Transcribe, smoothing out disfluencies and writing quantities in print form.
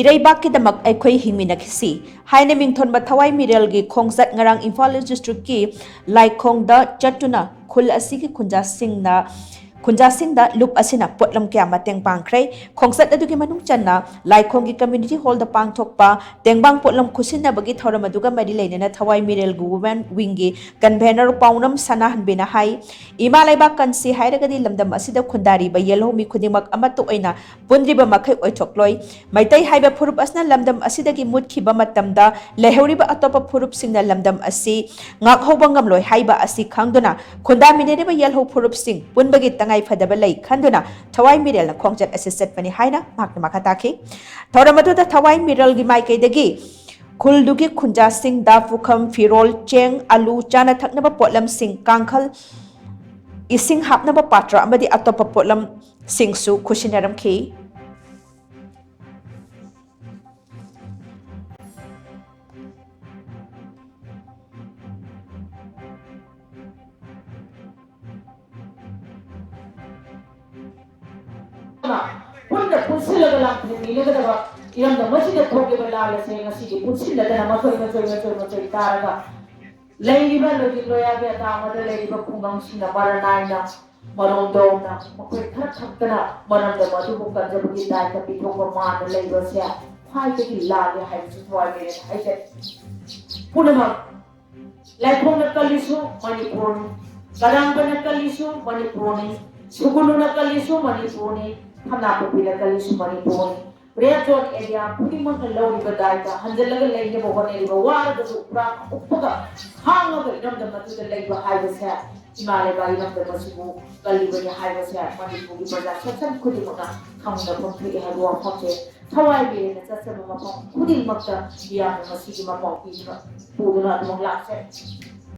इरैबाकदमक अखोई हिंमिनखिसी हाइने मिंगथोनबा थवाई मिरेलगी खोंगजत ngarang Imphal district ki laikhongda chatuna khul asigi khunjasingda lup asina potlam kya mateng pangkhrai khongsat adugi manung channa laikhong gi community hall da pangthokpa tengbang potlam khusina bagi thoram aduga mari leinena thawai mirel gu women wing gi convener paunam sanahan bina hai ima laiba kansi hairagadi lamdam asida khundari ba yelho mi khudimak amato oina punriba makhai oithokloi maitai haiba phurup asna lamdam asidagi mutkhiba matamda lehoriba atopa phurup singna lamdam asi ngakhoba ngamloi haiba asi khangduna khunda mineriba yelho phurup sing punbagi tangai फदबा लई खंदुना थवाई मिरेल खोंगजत assistant पनी हाइना माकना माखाताखी थौरमदुदा थवाई मिरेल गी माइकेदगी खुलदुगी खुंजा सिंह दा फुखम फिरोल Cheng आलू चाना थकनबा पोटलम सिंह कांखल इसिंग हापनबा पात्र अमदी अतोपा पोटलम सिंहसु खुशिनरमखी पुन्ना पुसिलगा लांथि निलगदबा इरमदा मसिदा थोगेबा लालसे ngasi पुसिलदना मसोइ तारगा लैरिबा लोदि लोयाबे तामदा लैरिबा खुंगांसिना मारनाइना मरोंदोना मखोइ थर थक्तना मरमदा मदुबु कंजबुगी दाइता पिथोगबा मान लैबसे फाइतगी लागे हाइसु थवाइबे हाइसे पुनमा लाइखोंना कलिसु मणिपुरनि गरांगना कलिसु मणिपुरनि सुगुनुना कलिसु मणिपुरनि Hamnapopi kalisu Manipur. Reaction area putting on the low river data, Hanjalaga lake of one river, water the Supra, Upuga, hang of the number to the lake of Highway Hair, Himalaya of the Masibu, Galibani Highway Hair, Manipu, production Kudimona, coming up from the head of Hotel, Hawaii, and the Sasama, Kudimaka, Diana Masima, Puduna, Long Last.